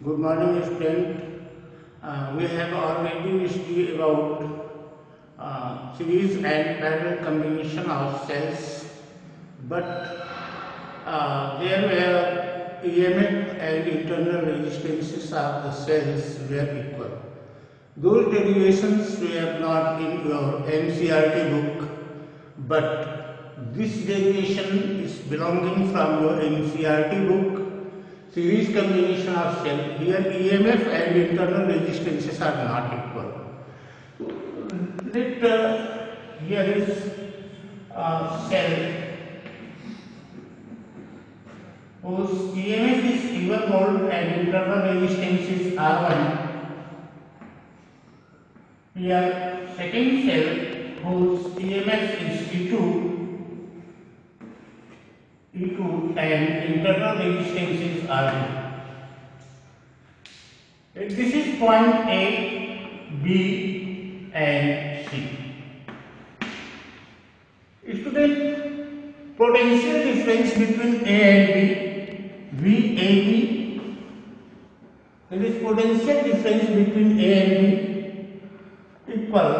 Good morning, student. We have already studied about series and parallel combination of cells, but there were EMF and internal resistances of the cells were equal. Those derivations were not in your NCERT book, but this derivation is belonging from your NCERT book. Series combination of cell. Here EMF and internal resistances are not equal. Here is cell whose EMF is E1 volt and internal resistance is R1. Here second cell whose EMF is E2 and internal resistance is R2. This is point A, B and C. Student, potential difference between A and B, VAB. There is potential difference between A and B equal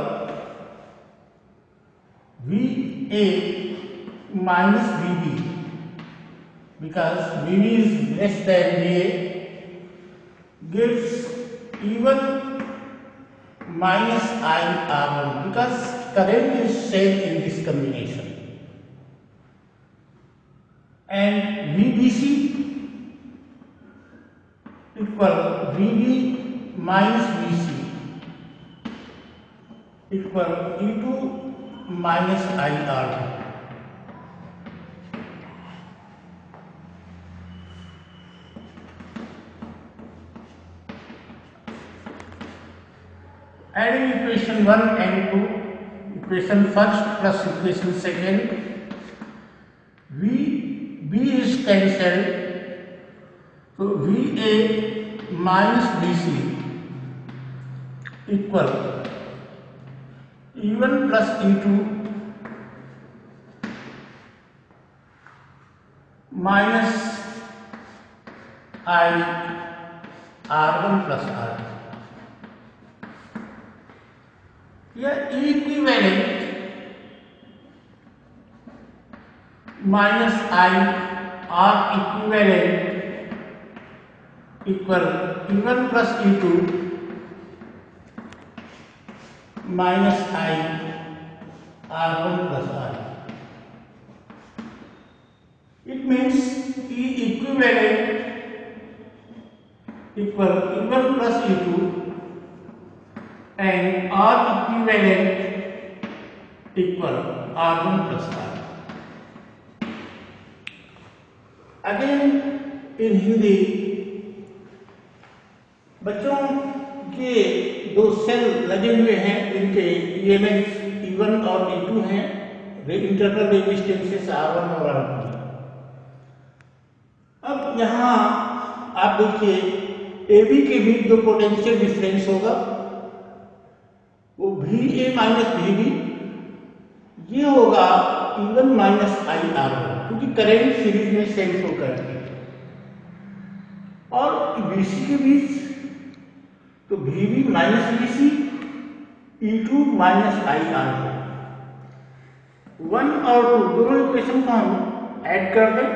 VA minus VB. Because VB is less than VA gives E1 minus IR1 because current is same in this combination, and VBC equal VB minus VC equal E2 minus IR2. Adding equation 1 and 2, equation first plus equation second, VB is cancelled, so VA minus VC equal E1 plus E2 minus I R1 plus R2. Here E equivalent minus I R equivalent equal E1 plus E2 minus I R1 plus R. It means E equivalent equal E1 plus E2 and R equivalent equal R1 plus R. Again in Hindi, बच्चों के दो cell लगे हुए हैं, इनके EMF E1 और E2 हैं, internal resistances R1 और R2 हैं। अब यहाँ आप देखिए AB के बीच जो पोटेंशियल डिफरेंस होगा वो VA माइनस VB, ये होगा E1 माइनस IR1 क्योंकि करंट सीरीज में सेंस हो करती है, और VC के बीच तो VB minus VC E2 minus IR2। 1 और 2 दोनों इक्वेशन को हम ऐड कर दें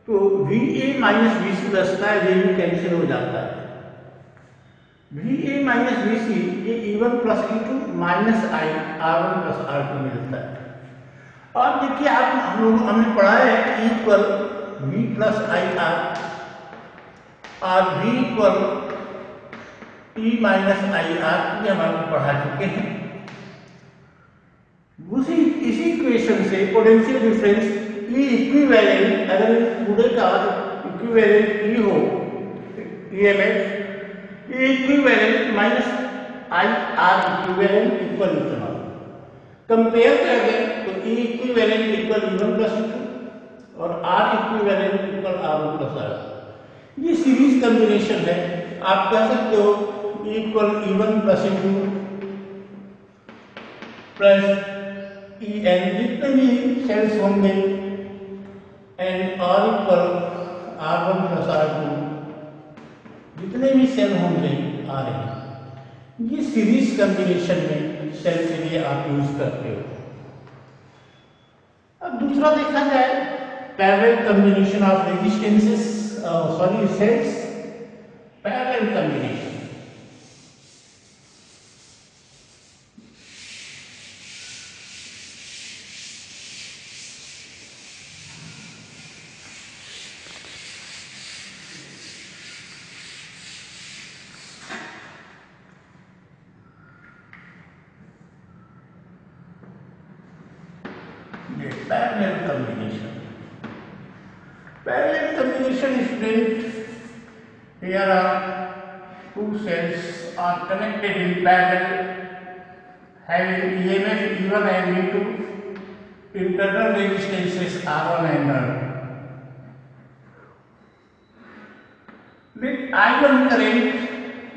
तो VA माइनस VC बचता है, VB कैंसिल हो जाता है। VA माइनस VC ये E1 plus E2 minus I R1 plus R2 मिलता है। और देखिए हमने पढ़ा है E equal V plus IR और V equal E minus IR, ये हम आपको पढ़ा चुके हैं। इसी इक्वेशन से पोटेंशियल डिफरेंस E इक्विवेलेंट, अगर पूरे का इक्विवेलेंट E हो EMF equivalent minus I R equivalent equal इतना कंपेयर कर दें तो E equivalent equal E1 plus E2 और R equivalent equal R1 plus R। ये सीरीज कॉम्बिनेशन है। आप कह सकते हो E equal E1 plus E2 plus EN, जितने भी सेल्स होंगे and R equal R1 plus R2 जितने भी सेल होंगे आ रहे हैं, ये सीरीज कॉम्बिनेशन में सेल के लिए आप यूज करते हो। अब दूसरा देखा जाए parallel combination of resistances, sorry cells, parallel combination. Parallel combination. Parallel combination student, here are two cells are connected in parallel having EMF E1 and E2, internal resistances R1 and R2. With I1 current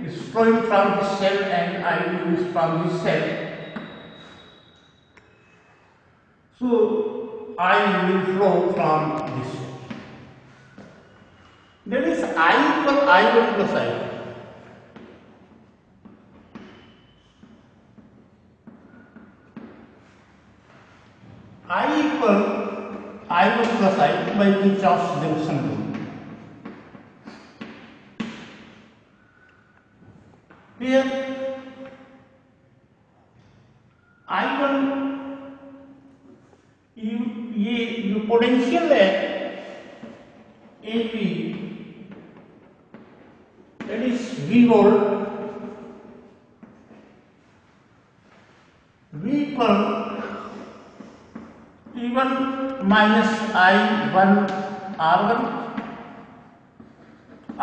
is flowing from this cell and I2 is from this cell. So I will flow from this. That is I equal I1 plus I2. I equal I1 plus I2 by Kirchhoff's division rule. Here I1 ये potential है AP, that is V volt, V equal E1 minus I1 R1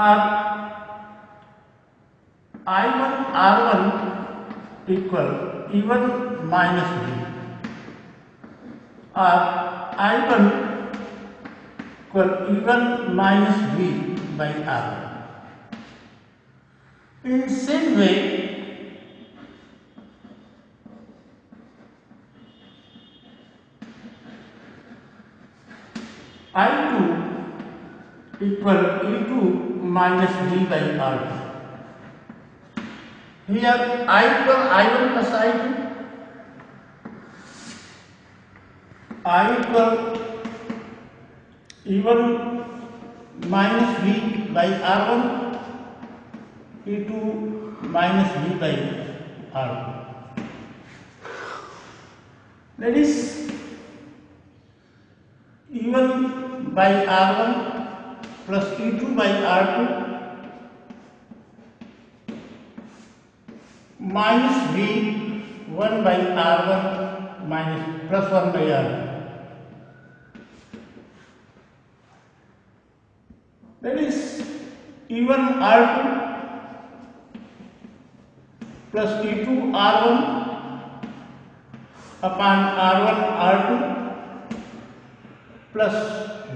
or I1 R1 equal E1 minus V or I1 equal E1 minus V by R1. In same way, I2 equal E2 minus V by R2. Here I equal I1 plus I2. I equal E1 minus V by R1, E2 minus V by R2. That is E1 by R1 plus E2 by R2 minus V1 by R1 minus plus 1 by R2. That is E1 R2 plus E2 R1 upon R1 R2 plus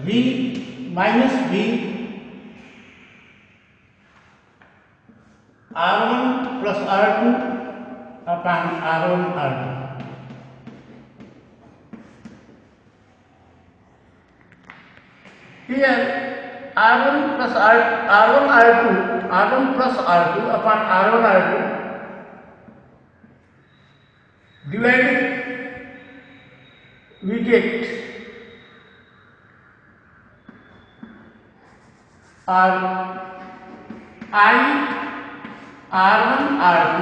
V minus V R1 plus R2 upon R1 R2. Here R1 plus R1 R2, R1 plus R2 upon R1 R2 divided, we get I R1 R2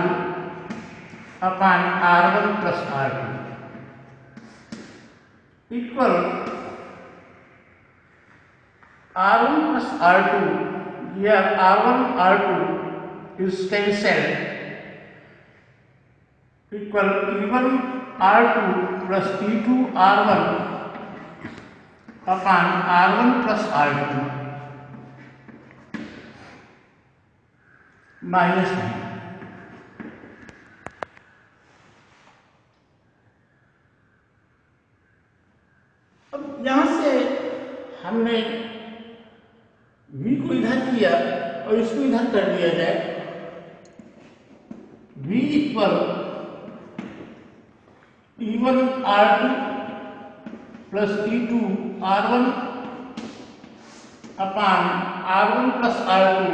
upon R1 plus R2 equal R1 plus R2, here R1 R2 is cancelled, equal E1 R2 plus E2 R1 upon R1 plus R2 minus V. अब यहाँ से हमने V को इधर किया और इसको इधर कर दिया जाए, V equal E1 R2 plus E2 R1 upon R1 plus R2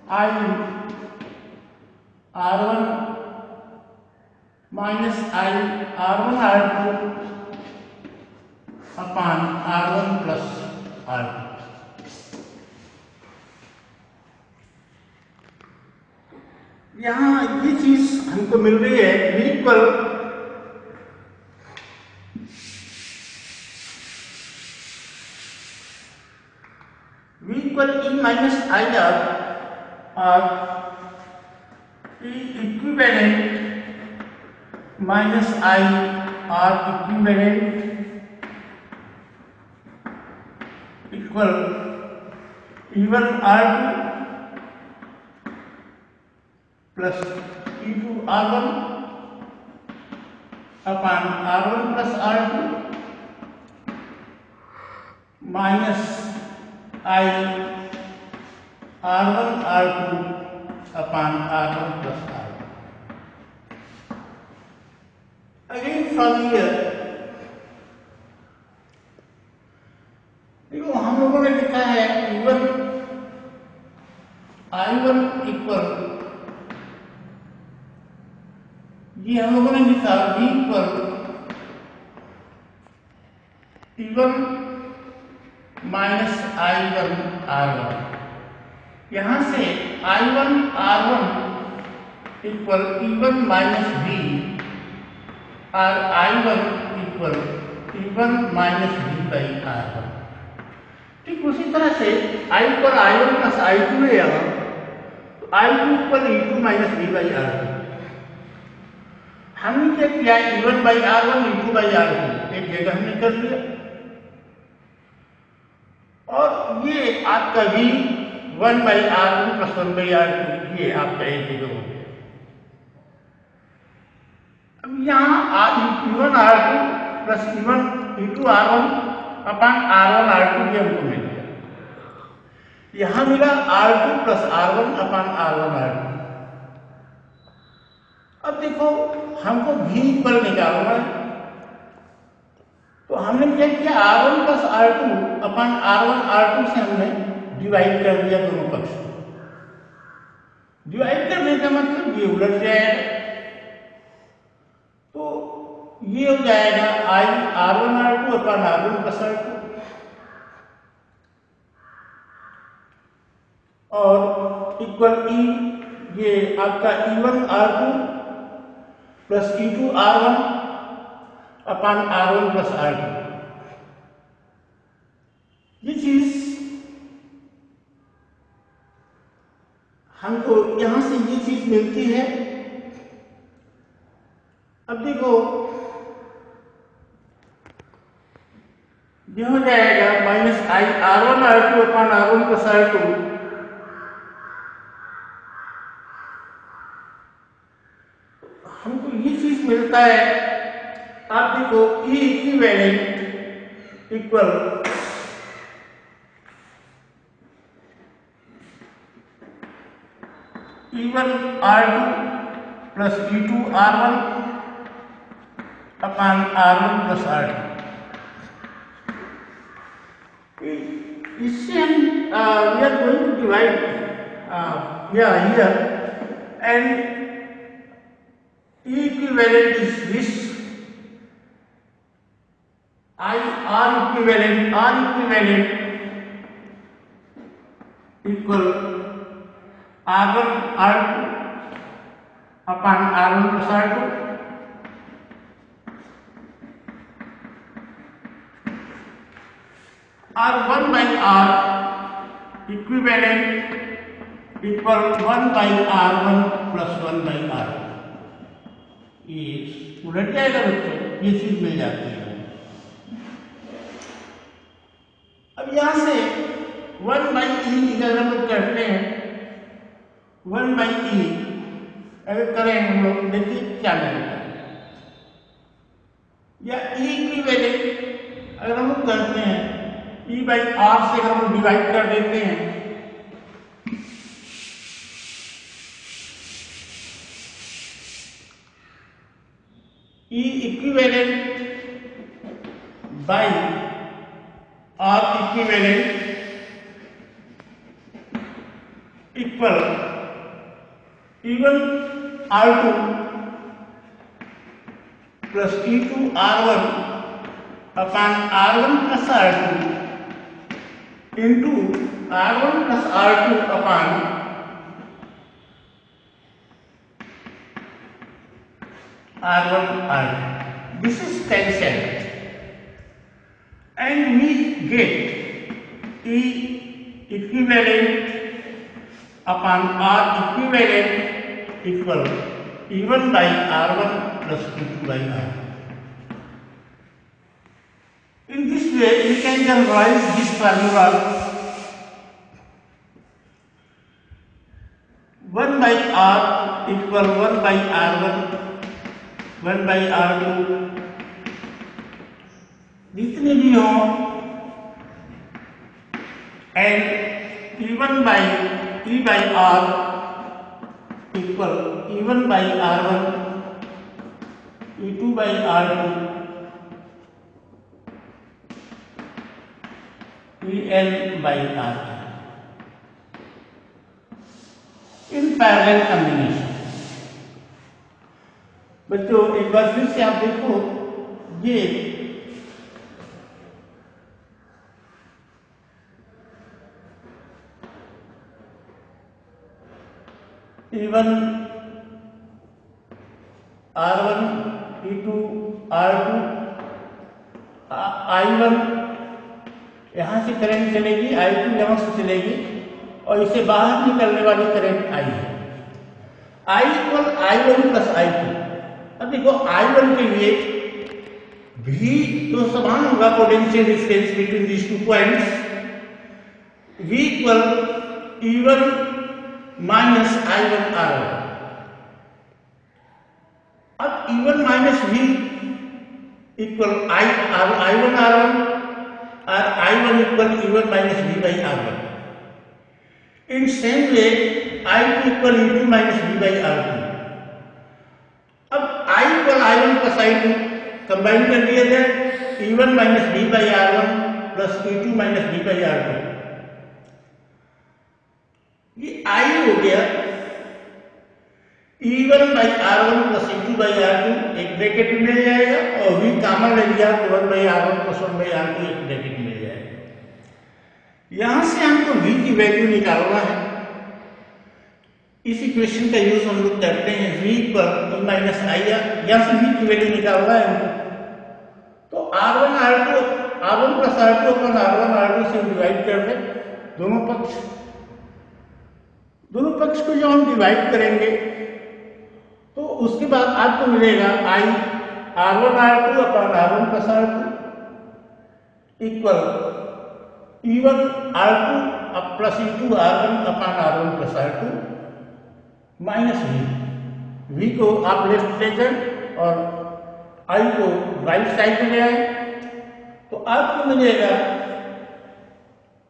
I R1 minus I R1 R2 upon R1 plus R2। यहाँ ये चीज हमको मिल रही है V equal E minus I R और E equivalent minus I R equivalent equal E1 R2 plus E2 R1 upon R1 plus R2 minus I R1 R2 upon R1 plus R2। Again from here, देखो हम लोगों ने लिखा है E1 I1 equal, ये हम लोगों ने लिखा V equal E1 minus I1 R1। यहां से I1 R1 equal E1 minus V और I1 equal E1 minus V by R1। ठीक उसी तरह से I पर I1 प्लस I2 है यहाँ, तो I2 equal E2 minus V by R2। हमने क्या किया, E1 by R1 E2 by R2 एक जगह हमने कर लिया, और ये आपका V 1 by R1 plus 1 by R2 ये आपका एक जगह हो गया। अब यहाँ E1 R2 plus E2 R1 अपान R1 R2 ये हमको मिल गया। यहाँ मिला R2 प्लस R1 अपान R1 R2। अब देखो हमको V इक्वल निकालना है, तो हमने क्या किया, R1 प्लस R2 अपन R1 R2 से हमने डिवाइड कर दिया दोनों पक्ष को। डिवाइड करने का मतलब ये उलट जाएगा, तो ये हो जाएगा R1 R2 अपन R1 प्लस R2 और इक्वल E ये आपका E1 R2 plus E2 R1 अपन R1 प्लस R2। ये चीज हमको यहां से ये चीज मिलती है। अब देखो ये हो जाएगा minus I R1 R2 upon R1 plus R2 हमको ये चीज मिलता है। आप देखो E equivalent equal E1 R2 plus E2 R1 upon R1 plus R2। इससे हम we are going to divide here and E equivalent is this R equivalent equal R1 R2 upon R1 plus R2 R1 by R equivalent equal 1 by R1 plus 1 by R2। ये उलट जाएगा बच्चों, ये चीज मिल जाती है। अब यहां से 1 by E अगर हम लोग करते हैं, 1 by E अगर करें हम लोग, देखिए क्या मिलता है, या E इक्विवेलेंट अगर हम लोग करते हैं E by R से अगर हम लोग डिवाइड कर देते हैं, E equivalent by R equivalent equal E1 R2 plus E2 R1 upon R1 plus R2 into R1 plus R2 upon R1 R2. This is cancelled and we get E equivalent upon R equivalent equal E1 by R1 plus E2 by R2. In this way, we can generalize this formula 1 by R equal 1 by R1, 1 by R2, जितने भी हों, and E1 by E by R equal E1 by R1, E2 by R2, En by R in parallel combination. बच्चों एक बार फिर से आप देखो, ये E1 R1 E2 R2 I1 यहाँ से करंट चलेगी, I2 यहाँ से चलेगी और इसे बाहर निकलने वाली करंट I है। I equal I1 plus I2। अब देखो I1 के लिए भी तो समान होगा potential difference between these two points. V equal E1 minus I1 R1। अब E1 minus V equal I1 R1 और I1 equal E1 minus V by R1। In same way, I2 equal E2 minus V by R2। अब I equal I1 plus I2 combine कर दिया जाए, E1 minus V by R1 plus E2 minus V by R2। ये I हो गया E1 by R1 plus E2 by R2 एक bracket में मिल जाएगा और V कॉमन ले लिया तो 1 by R1 plus 1 by R2 एक ब्रैकेट में मिल जाएगा। यहां से हमको V की वैल्यू निकालना है। इस इक्वेशन का यूज हम लोग करते हैं V पर E माइनस I यहाँ से V की वैल्यू निकालना है हमको। तो R1 प्लस R2 अपन R1 R2 से डिवाइड कर दें दोनों पक्ष को जो हम डिवाइड करेंगे तो उसके बाद आपको मिलेगा I R1 R2 upon R1 plus R2 equal E1 R2 plus E2 R1 upon R1 plus R2 minus V को आप लेफ्ट ले जाए और I को राइट साइड में ले आए तो आपको मिलेगा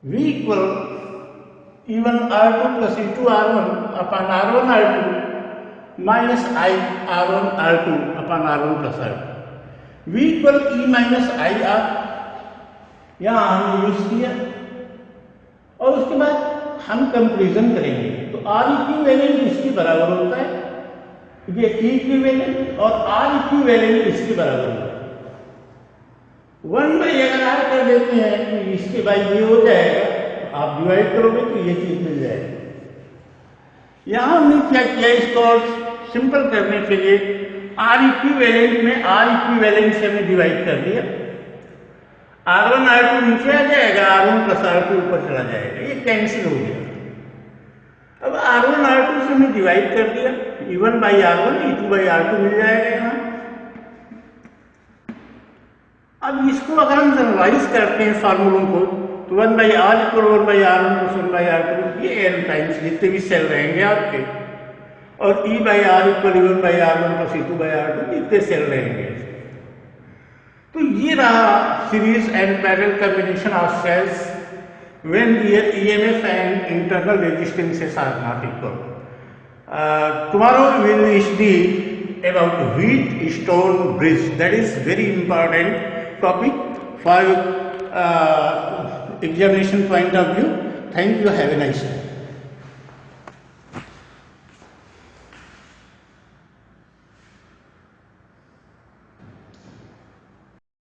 V equal E1 R2 plus E2 R1 upon R1 R2 minus I R1 R2 upon R1 plus R2। V equal E minus I R यहाँ हमने यूज किया और उसके बाद हम कंपैरिजन करेंगे तो R इक्विवेलेंट इसके बराबर होता है, ये E इक्विवेलेंट और R इक्विवेलेंट इसके बराबर होता है। 1 बाई अगर R कर देते हैं तो इसके बाई ये हो जाएगा, आप डिवाइड करोगे तो ये चीज मिल जाएगी। यहां हमने क्या किया, इसको और सिंपल करने के लिए R इक्विवेलेंट में R इक्विवेलेंट से हमने डिवाइड कर दिया। R1 R2 नीचे आ जाएगा, R1 प्लस R2 ऊपर चला जाएगा, ये कैंसिल हो गया। अब R1 R2 से हमने डिवाइड कर दिया, E1 by R1 E2 by R2 मिल जाएगा यहाँ। अब इसको अगर हम जनरलाइज करते हैं फार्मूलों को तो 1 by R equal 1 by R1 plus 1 by R2 ये n टाइम्स जितने भी सेल रहेंगे आपके, और E by R equal E1 by R1 plus E2 by R2 जितने सेल रहेंगे। तो ये रहा series and parallel combination of cells when their EMF and internal resistances are not equal. Tomorrow we will study about Wheatstone bridge. That is very important topic for examination point of view. Thank you. Have a nice day.